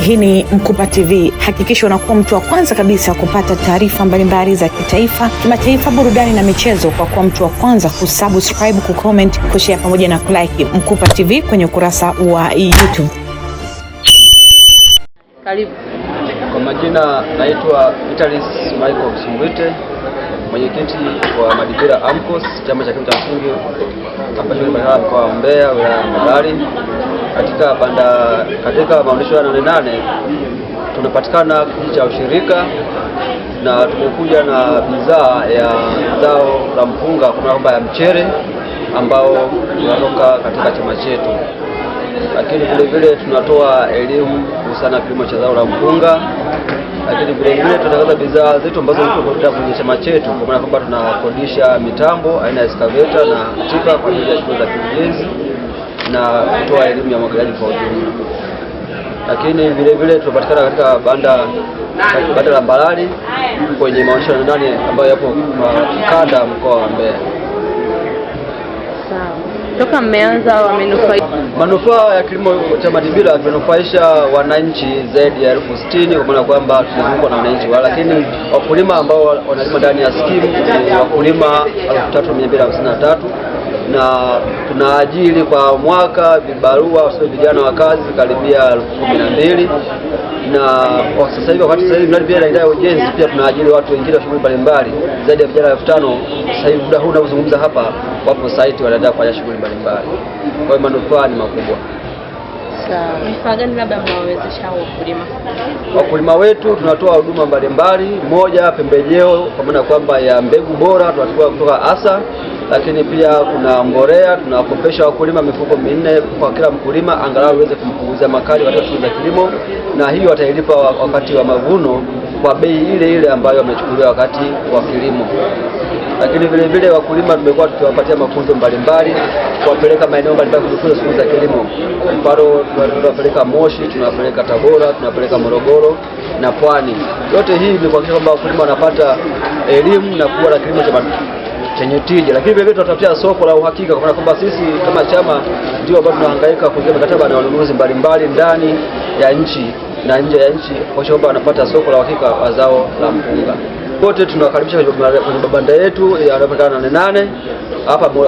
Hii ni Mkupa TV. Hakikisha unakuwa mtu wa kwanza kabisa kupata taarifa mbalimbali za kitaifa, kimataifa, burudani na michezo kwa kuwa mtu wa kwanza kusubscribe, kucomment, kushare pamoja na kulike Mkupa TV kwenye ukurasa wa YouTube. Karibu. Kwa majina naitwa Vitalis Michael Msungwite, mwenyekiti wa Madibira AMCOS, chama cha kilimo cha msingi hapa shule ya mkoa wa Mbeya, wilaya ya Mbarali. Katika maonyesho ya 88 tunapatikana kijiji cha ushirika na tumekuja na bidhaa ya zao la mpunga kwa kwamba ya mchere ambao unatoka katika chama chetu, lakini vile vile tunatoa elimu kuhusiana na kilimo cha zao la mpunga, lakini vile vile tunatangaza bidhaa zetu ambazo ziko kwenye chama chetu, kwa maana kwamba tunakodisha mitambo aina ya excavator na tipa kwa ajili ya shughuli za kiujenzi na kutoa elimu ya umwagiliaji kwa ujumla. Lakini vile vile tunapatikana katika banda la Mbarali kwenye maonyesho ya 88 ambayo yapo kwa kanda mkoa wa Mbeya. Sawa. Toka mmeanza wamenufaika. Manufaa ya kilimo cha Madibira kimenufaisha wananchi zaidi ya 60,000 kwa maana kwamba tunazunguka na wananchi, lakini wakulima ambao wanalima ndani ya skimu ni wakulima 3253 na tunaajiri kwa mwaka vibarua vijana wa kazi karibia 12,000 na kwa sasa hivi sasa hivi mradi pia na idara ya ujenzi pia tunaajiri watu wengine wa shughuli mbalimbali zaidi ya vijana 5,000. Sasa hivi muda huu tunazungumza hapa wapo site wanaendelea kufanya shughuli mbalimbali. Kwa hiyo manufaa ni makubwa. Sawa. Vifaa gani labda mnawawezesha wakulima wetu? Tunatoa huduma mbalimbali. Moja, pembejeo kwa maana kwamba ya mbegu bora tunachukua kutoka ASA, lakini pia kuna mbolea. Tunawakopesha wakulima mifuko 4 kwa kila mkulima angalau uweze kumpunguzia makali katika shughuli za kilimo, na hiyo watailipa wakati wa mavuno kwa bei ile ile ambayo wamechukuliwa wakati wa kilimo. Lakini vile vile wakulima tumekuwa tukiwapatia mafunzo mbalimbali, kuwapeleka maeneo mbalimbali kujifunza shughuli za kilimo. Mfano tunawapeleka Moshi, tunawapeleka Tabora, tunawapeleka Morogoro na Pwani. Yote hii ni kuhakikisha kwamba wakulima wanapata elimu na kuwa na kilimo chenye tija. Lakini vile vile tunatafutia soko la uhakika, kwa maana kwamba sisi kama chama ndio ambao tunahangaika kuingia mikataba na wanunuzi mbalimbali ndani ya nchi na nje ya nchi, kwa sababu wanapata soko la uhakika wa zao la mpunga. Wote tunawakaribisha kwenye mabanda yetu yanayopatikana 88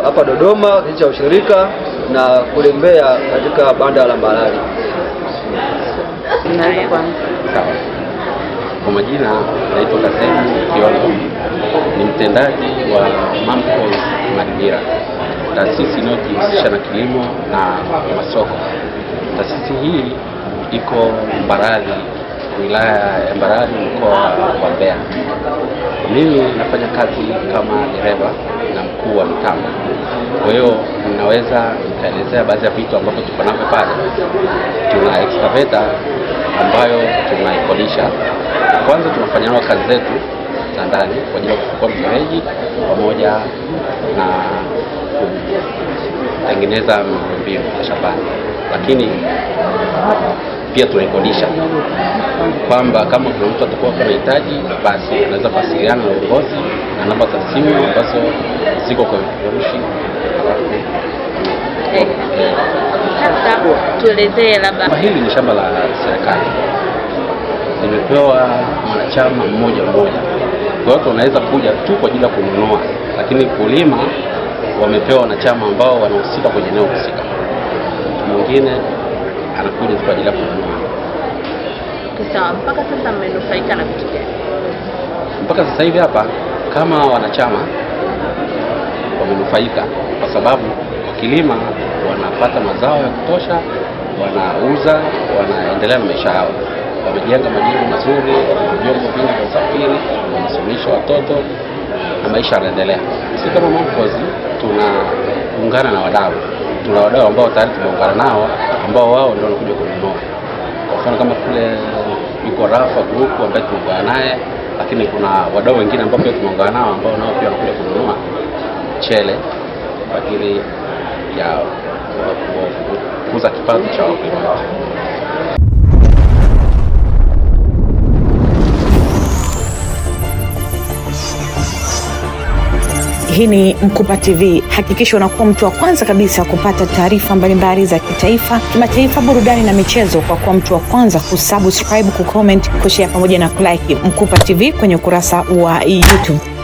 hapa Dodoma kijiji cha ushirika na kule Mbeya katika banda la Mbarali. Sawa. Kwa majina naitwa Kasemu Kiondo, ni mtendaji wa AMCOS Madibira, taasisi inayojihusisha na kilimo na masoko. Taasisi hii iko Mbarali, wilaya ya Mbarali, mkoa wa Mbeya. Mimi nafanya kazi kama dereva na mkuu wa mitambo. Kwa hiyo ninaweza nikaelezea baadhi ya vitu ambavyo tuko navyo pale. Tuna excavator ambayo tunaikodisha. Kwanza tunafanya nao kazi zetu za ndani kwa ajili ya kufukua mifereji pamoja na kutengeneza miundombinu ya shambani, lakini pia tunaikodisha kwamba kama kuna mtu atakuwa anahitaji basi anaweza kuwasiliana na uongozi na namba za simu ambazo ziko kwa vifurushi. Sasa tuelezee labda. Hili ni shamba la serikali, limepewa mwanachama mmoja. Kwa hiyo wanaweza kuja tu kwa ajili ya kununua, lakini kulima wamepewa wanachama ambao wanahusika kwenye eneo husika. Mwingine anakuja kwa ajili ya kununua. Sawa. Mpaka sasa mmenufaika na vitu gani? Mpaka sasa hivi hapa kama wanachama wamenufaika kwa sababu wakilima wanapata mazao ya kutosha, wanauza, wanaendelea na maisha yao. Wamejenga majengo mazuri, vyombo vingi vya usafiri, wanasomesha watoto na maisha yanaendelea. Sisi kama AMCOS tunaungana na wadau. Tuna wadau ambao tayari tumeungana nao ambao wao ndio wanakuja kununua. Kwa mfano kama kule yuko Rafa Group ambaye tumeungana naye, lakini kuna wadau wengine ambao pia tumeungana nao ambao nao pia wanakuja kununua chele kwa ajili ya kukuza kipato cha wakulima. Hii ni Mkupa TV. Hakikisha unakuwa mtu wa kwanza kabisa kupata taarifa mbalimbali za kitaifa, kimataifa, burudani na michezo kwa kuwa mtu wa kwanza kusubscribe, kucomment, kushare pamoja na kulike Mkupa TV kwenye ukurasa wa YouTube.